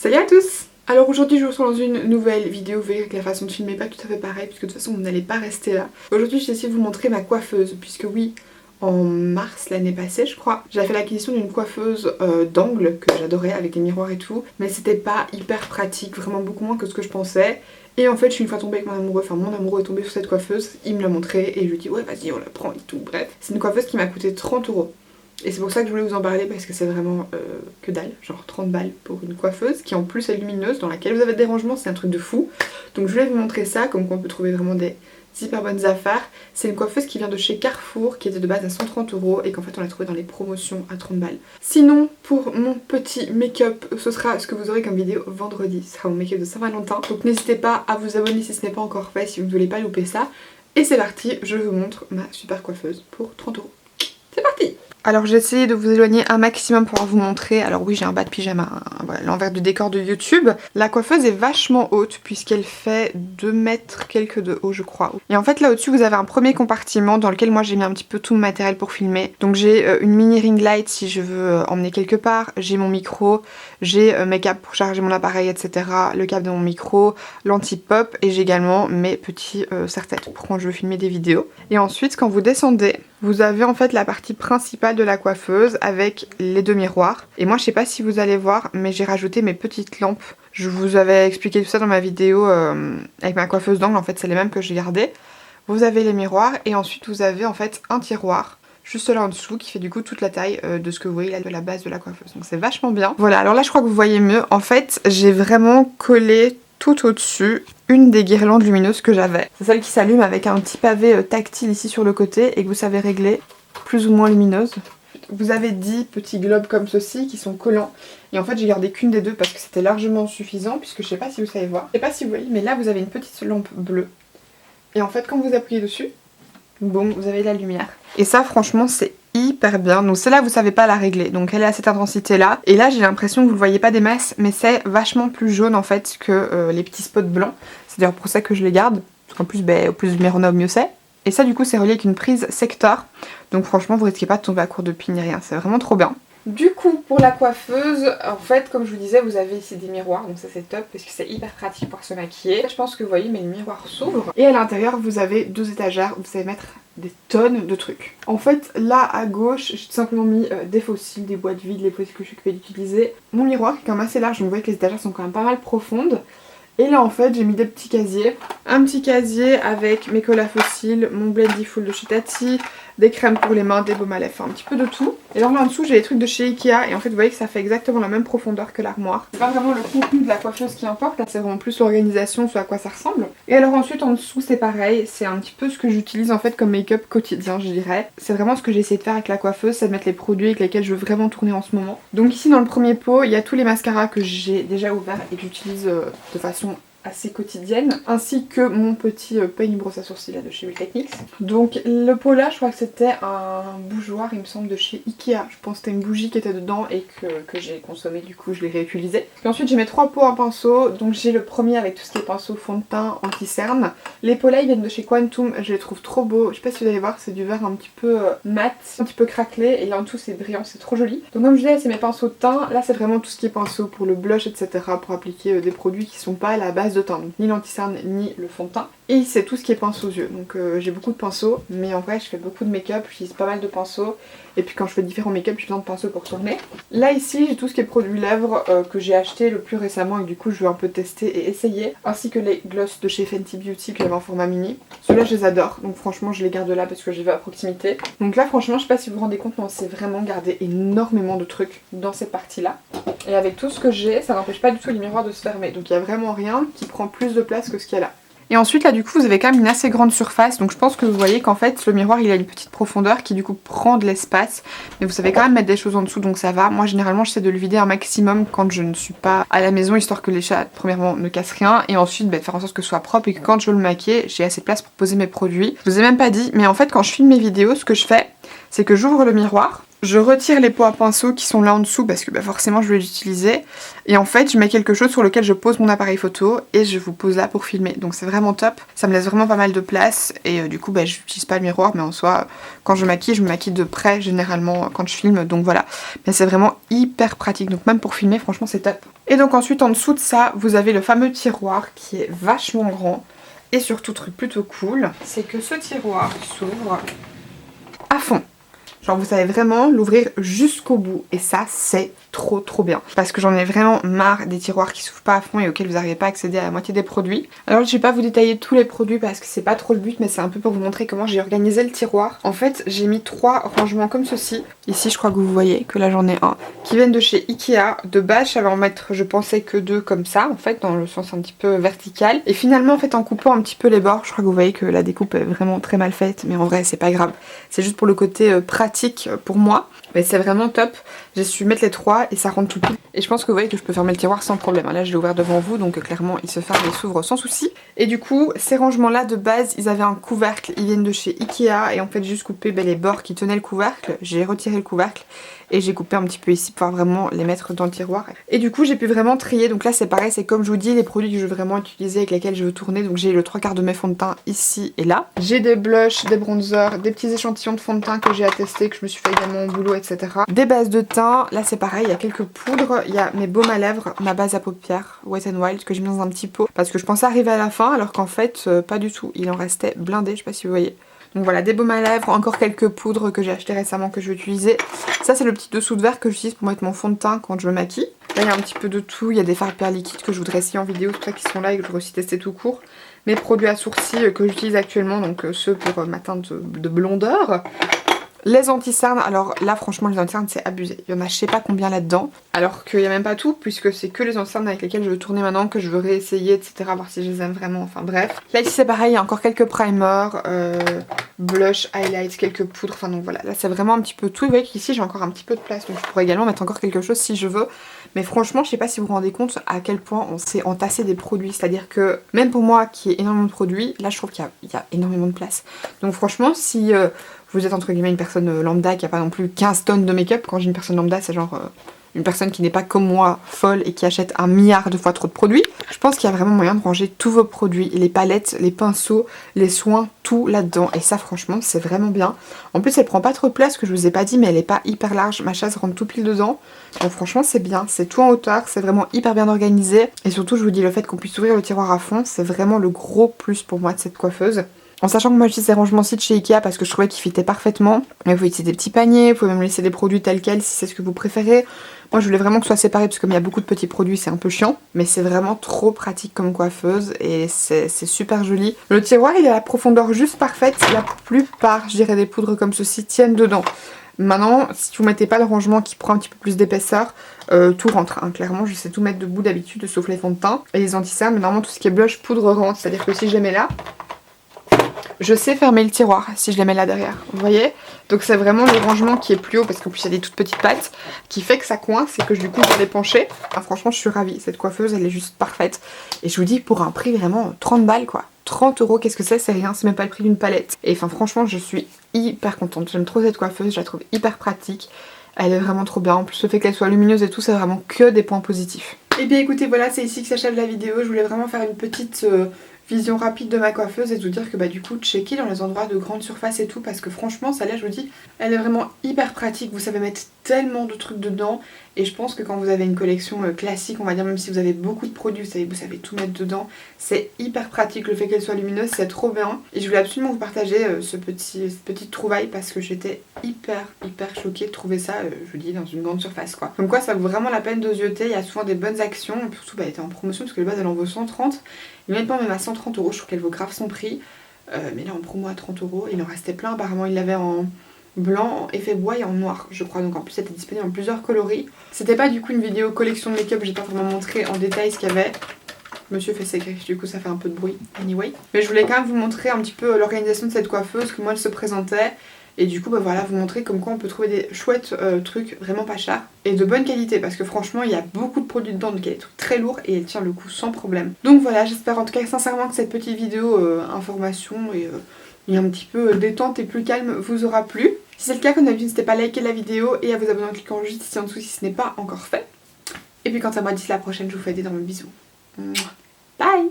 Salut à tous! Alors aujourd'hui je vous retrouve dans une nouvelle vidéo. Vous verrez que la façon de filmer n'est pas tout à fait pareille puisque de toute façon on n'allait pas rester là. Aujourd'hui j'ai essayé de vous montrer ma coiffeuse puisque oui, en mars l'année passée je crois, j'avais fait l'acquisition d'une coiffeuse d'angle que j'adorais avec des miroirs et tout, mais c'était pas hyper pratique, vraiment beaucoup moins que ce que je pensais. Et en fait je suis une fois tombée avec mon amoureux, enfin mon amoureux est tombé sur cette coiffeuse, il me l'a montré et je lui ai dit ouais vas-y on la prend et tout, bref. C'est une coiffeuse qui m'a coûté 30 €. Et c'est pour ça que je voulais vous en parler parce que c'est vraiment que dalle, genre 30 balles pour une coiffeuse qui en plus est lumineuse, dans laquelle vous avez des rangements, c'est un truc de fou. Donc je voulais vous montrer ça, comme qu'on peut trouver vraiment des hyper bonnes affaires. C'est une coiffeuse qui vient de chez Carrefour, qui était de base à 130 € et qu'en fait on l'a trouvée dans les promotions à 30 balles. Sinon, pour mon petit make-up, ce sera ce que vous aurez comme vidéo vendredi, ce sera mon make-up de Saint-Valentin. Donc n'hésitez pas à vous abonner si ce n'est pas encore fait, si vous ne voulez pas louper ça. Et c'est parti, je vous montre ma super coiffeuse pour 30 €. C'est parti! Alors j'ai essayé de vous éloigner un maximum pour vous montrer. Alors oui, j'ai un bas de pyjama, voilà, l'envers du décor de YouTube. La coiffeuse est vachement haute puisqu'elle fait 2 mètres quelques de haut je crois. Et en fait là au-dessus vous avez un premier compartiment dans lequel moi j'ai mis un petit peu tout mon matériel pour filmer. Donc j'ai une mini ring light si je veux emmener quelque part, j'ai mon micro, j'ai mes câbles pour charger mon appareil etc, le câble de mon micro, l'anti-pop et j'ai également mes petits serre-têtes pour quand je veux filmer des vidéos. Et ensuite quand vous descendez, vous avez en fait la partie principale de la coiffeuse avec les 2 miroirs. Et moi je sais pas si vous allez voir mais j'ai rajouté mes petites lampes. Je vous avais expliqué tout ça dans ma vidéo avec ma coiffeuse d'angle, en fait c'est les mêmes que j'ai gardées. Vous avez les miroirs et ensuite vous avez en fait un tiroir juste là en dessous qui fait du coup toute la taille de ce que vous voyez là de la base de la coiffeuse. Donc c'est vachement bien. Voilà, alors là je crois que vous voyez mieux. En fait j'ai vraiment collé tout au-dessus une des guirlandes lumineuses que j'avais. C'est celle qui s'allume avec un petit pavé tactile ici sur le côté et que vous savez régler plus ou moins lumineuse. Vous avez 10 petits globes comme ceci qui sont collants et en fait j'ai gardé qu'une des deux parce que c'était largement suffisant puisque je sais pas si vous savez voir, je sais pas si vous voyez mais là vous avez une petite lampe bleue et en fait quand vous appuyez dessus, boum, vous avez la lumière. Et ça franchement c'est hyper bien. Donc celle-là vous savez pas la régler, donc elle est à cette intensité là et là j'ai l'impression que vous le voyez pas des masses mais c'est vachement plus jaune en fait que les petits spots blancs. C'est d'ailleurs pour ça que je les garde parce qu'en plus au plus de lumière on a au mieux c'est. Et ça du coup c'est relié avec une prise secteur, donc franchement vous risquez pas de tomber à court de pile ni rien, c'est vraiment trop bien. Du coup pour la coiffeuse, en fait comme je vous disais vous avez ici des miroirs, donc ça c'est top parce que c'est hyper pratique pour se maquiller. Je pense que vous voyez mais le miroir s'ouvre et à l'intérieur vous avez 2 étagères où vous savez mettre des tonnes de trucs. En fait là à gauche j'ai tout simplement mis des fossiles, des boîtes vides, les fossiles que je suis occupée d'utiliser. Mon miroir qui est quand même assez large, donc vous voyez que les étagères sont quand même pas mal profondes. Et là en fait j'ai mis des petits casiers. Un petit casier avec mes cols à fossiles, mon Blendiful Full de chez Tati, des crèmes pour les mains, des baumes à lèvres, enfin un petit peu de tout. Et alors là en dessous j'ai des trucs de chez Ikea et en fait vous voyez que ça fait exactement la même profondeur que l'armoire. C'est pas vraiment le contenu de la coiffeuse qui importe, là c'est vraiment plus l'organisation, ce à quoi ça ressemble. Et alors ensuite en dessous c'est pareil, c'est un petit peu ce que j'utilise en fait comme make-up quotidien je dirais. C'est vraiment ce que j'ai essayé de faire avec la coiffeuse, c'est de mettre les produits avec lesquels je veux vraiment tourner en ce moment. Donc ici dans le premier pot il y a tous les mascaras que j'ai déjà ouverts et que j'utilise de façon assez quotidienne, ainsi que mon petit peigne brosse à sourcils là de chez Real Techniques. Donc le pot là je crois que c'était un bougeoir il me semble de chez Ikea, je pense que c'était une bougie qui était dedans et que j'ai consommé, du coup je l'ai réutilisé. Puis ensuite j'ai mes 3 pots en pinceau, donc j'ai le premier avec tout ce qui est pinceau fond de teint anti-cerne. Les pots là ils viennent de chez Quantum, je les trouve trop beaux, je sais pas si vous allez voir c'est du vert un petit peu mat, un petit peu craquelé et là en dessous c'est brillant, c'est trop joli. Donc comme je disais c'est mes pinceaux de teint, là c'est vraiment tout ce qui est pinceau pour le blush etc, pour appliquer des produits qui sont pas à la base de teint, donc ni l'anti-cerne ni le fond de teint. Et c'est tout ce qui est pinceau aux yeux, donc j'ai beaucoup de pinceaux, mais en vrai je fais beaucoup de make-up, j'utilise pas mal de pinceaux, et puis quand je fais différents make-up j'ai besoin de pinceaux pour tourner. Là ici j'ai tout ce qui est produits lèvres que j'ai acheté le plus récemment et du coup je veux un peu tester et essayer, ainsi que les gloss de chez Fenty Beauty que j'avais en format mini. Ceux-là je les adore, donc franchement je les garde là parce que j'y vais à proximité. Donc là franchement je sais pas si vous vous rendez compte mais on s'est vraiment gardé énormément de trucs dans cette partie là. Et avec tout ce que j'ai ça n'empêche pas du tout les miroirs de se fermer, donc il n'y a vraiment rien qui prend plus de place que ce qu'il y a là. Et ensuite là du coup vous avez quand même une assez grande surface, donc je pense que vous voyez qu'en fait le miroir il a une petite profondeur qui du coup prend de l'espace, mais vous savez quand même mettre des choses en dessous donc ça va. Moi généralement j'essaie de le vider un maximum quand je ne suis pas à la maison, histoire que les chats premièrement ne cassent rien et ensuite faire en sorte que ce soit propre et que quand je veux le maquiller j'ai assez de place pour poser mes produits. Je vous ai même pas dit mais en fait quand je filme mes vidéos ce que je fais c'est que j'ouvre le miroir Je retire les pots à pinceau qui sont là en dessous parce que bah, forcément je vais les utiliser. Et en fait je mets quelque chose sur lequel je pose mon appareil photo et je vous pose là pour filmer. Donc c'est vraiment top, ça me laisse vraiment pas mal de place et du coup bah, je n'utilise pas le miroir, mais en soi quand je me maquille de près généralement quand je filme, donc voilà. Mais c'est vraiment hyper pratique, donc même pour filmer franchement c'est top. Et donc ensuite en dessous de ça vous avez le fameux tiroir qui est vachement grand. Et surtout truc plutôt cool, c'est que ce tiroir s'ouvre à fond. Genre vous savez vraiment l'ouvrir jusqu'au bout et ça c'est trop bien. Parce que j'en ai vraiment marre des tiroirs qui s'ouvrent pas à fond et auxquels vous n'arrivez pas à accéder à la moitié des produits. Alors je vais pas vous détailler tous les produits parce que c'est pas trop le but, mais c'est un peu pour vous montrer comment j'ai organisé le tiroir. En fait j'ai mis 3 rangements comme ceci. Ici je crois que vous voyez que là j'en ai un qui viennent de chez Ikea. De base j'allais en mettre je pensais que 2 comme ça en fait dans le sens un petit peu vertical. Et finalement en fait en coupant un petit peu les bords, je crois que vous voyez que la découpe est vraiment très mal faite, mais en vrai c'est pas grave. C'est juste pour le côté pratique pour moi. Mais c'est vraiment top, j'ai su mettre les 3 et ça rentre tout pile. Et je pense que vous voyez que je peux fermer le tiroir sans problème. Là je l'ai ouvert devant vous donc clairement il se ferme et s'ouvre sans souci. Et du coup ces rangements là de base ils avaient un couvercle, ils viennent de chez Ikea et en fait j'ai juste coupé les bords qui tenaient le couvercle. J'ai retiré le couvercle et j'ai coupé un petit peu ici pour pouvoir vraiment les mettre dans le tiroir. Et du coup j'ai pu vraiment trier, donc là c'est pareil, c'est comme je vous dis les produits que je veux vraiment utiliser avec lesquels je veux tourner. Donc j'ai le 3/4 de mes fonds de teint ici et là. J'ai des blushs, des bronzers, des petits échantillons de fond de teint que j'ai à tester, que je me suis fait également au boulot, etc. Des bases de teint, là c'est pareil, il y a quelques poudres, il y a mes baumes à lèvres, ma base à paupières Wet n Wild que j'ai mis dans un petit pot parce que je pensais arriver à la fin alors qu'en fait pas du tout, il en restait blindé, je sais pas si vous voyez. Donc voilà, des baumes à lèvres, encore quelques poudres que j'ai acheté récemment que je vais utiliser. Ça c'est le petit dessous de verre que j'utilise pour mettre mon fond de teint quand je me maquille. Là il y a un petit peu de tout, il y a des fards à liquides que je voudrais essayer en vidéo, tout ça qui sont là et que je voudrais aussi tester tout court. Mes produits à sourcils que j'utilise actuellement, donc ceux pour ma teinte de blondeur. Les anti-cernes, alors là franchement les anti-cernes c'est abusé, il y en a je sais pas combien là-dedans, alors qu'il n'y a même pas tout puisque c'est que les anti-cernes avec lesquels je veux tourner maintenant, que je veux réessayer etc, voir si je les aime vraiment, enfin bref. Là ici c'est pareil, il y a encore quelques primers, blush, highlights, quelques poudres, enfin donc voilà, là c'est vraiment un petit peu tout. Vous voyez qu'ici j'ai encore un petit peu de place donc je pourrais également mettre encore quelque chose si je veux. Mais franchement je sais pas si vous vous rendez compte à quel point on s'est entassé des produits, c'est à dire que même pour moi qui ai énormément de produits, là je trouve qu'il y a énormément de place. Donc franchement si vous êtes entre guillemets une personne lambda qui a pas non plus 15 tonnes de make-up, quand j'ai une personne lambda c'est genre une personne qui n'est pas comme moi folle et qui achète 1 milliard de fois trop de produits, je pense qu'il y a vraiment moyen de ranger tous vos produits, les palettes, les pinceaux, les soins, tout là-dedans. Et ça franchement c'est vraiment bien. En plus elle prend pas trop de place, que je vous ai pas dit, mais elle est pas hyper large, ma chaise rentre tout pile dedans. Donc franchement c'est bien, c'est tout en hauteur, c'est vraiment hyper bien organisé. Et surtout je vous dis le fait qu'on puisse ouvrir le tiroir à fond, c'est vraiment le gros plus pour moi de cette coiffeuse. En sachant que moi j'utilise ces rangements-ci de chez Ikea parce que je trouvais qu'ils fitaient parfaitement. Mais vous pouvez utiliser des petits paniers, vous pouvez même laisser des produits tels quels si c'est ce que vous préférez. Moi je voulais vraiment que ce soit séparé parce que comme il y a beaucoup de petits produits c'est un peu chiant. Mais c'est vraiment trop pratique comme coiffeuse et c'est super joli. Le tiroir il a la profondeur juste parfaite. La plupart je dirais des poudres comme ceci tiennent dedans. Maintenant, si vous mettez pas le rangement qui prend un petit peu plus d'épaisseur, tout rentre. Hein. Clairement, je sais tout mettre debout d'habitude, sauf les fonds de teint et les anti-cernes. Mais normalement, tout ce qui est blush, poudre rentre. C'est-à-dire que si je les mets là, je sais fermer le tiroir si je les mets là derrière, vous voyez. Donc c'est vraiment le rangement qui est plus haut parce qu'en plus il y a des toutes petites pattes qui fait que ça coince et que du coup je dois les pencher. Ah, franchement je suis ravie, cette coiffeuse elle est juste parfaite. Et je vous dis pour un prix vraiment 30 balles quoi. 30 €, qu'est-ce que c'est rien, c'est même pas le prix d'une palette. Et enfin franchement je suis hyper contente, j'aime trop cette coiffeuse, je la trouve hyper pratique. Elle est vraiment trop bien, en plus le fait qu'elle soit lumineuse et tout c'est vraiment que des points positifs. Et bien écoutez voilà, c'est ici que s'achève la vidéo, je voulais vraiment faire une petite vision rapide de ma coiffeuse et de vous dire que bah du coup checker dans les endroits de grande surface et tout parce que franchement celle-là je vous dis elle est vraiment hyper pratique, vous savez mettre tellement de trucs dedans et je pense que quand vous avez une collection classique on va dire, même si vous avez beaucoup de produits vous savez tout mettre dedans, c'est hyper pratique. Le fait qu'elle soit lumineuse c'est trop bien et je voulais absolument vous partager cette petite trouvaille parce que j'étais hyper choquée de trouver ça je vous dis dans une grande surface quoi. Comme quoi ça vaut vraiment la peine de zioter, il y a souvent des bonnes actions et surtout bah elle était en promotion parce que de base elle en vaut 130. Honnêtement même à 130 €, je trouve qu'elle vaut grave son prix. Mais là en promo à 30 €, il en restait plein. Apparemment il l'avait en blanc, effet bois et en noir je crois. Donc en plus c'était disponible en plusieurs coloris. C'était pas du coup une vidéo collection de make-up, j'ai pas vraiment montré en détail ce qu'il y avait. Monsieur fait ses griffes, du coup ça fait un peu de bruit. Anyway. Mais je voulais quand même vous montrer un petit peu l'organisation de cette coiffeuse, comment elle se présentait. Et du coup bah voilà, vous montrer comme quoi on peut trouver des chouettes trucs vraiment pas chers et de bonne qualité parce que franchement il y a beaucoup de produits dedans, donc il y a des trucs très lourds et elle tient le coup sans problème. Donc voilà, j'espère en tout cas sincèrement que cette petite vidéo information et un petit peu détente et plus calme vous aura plu. Si c'est le cas, comme d'habitude, n'hésitez pas à liker la vidéo et à vous abonner en cliquant juste ici en dessous si ce n'est pas encore fait. Et puis quant à moi, d'ici la prochaine, je vous fais d'énormes bisous. Bye!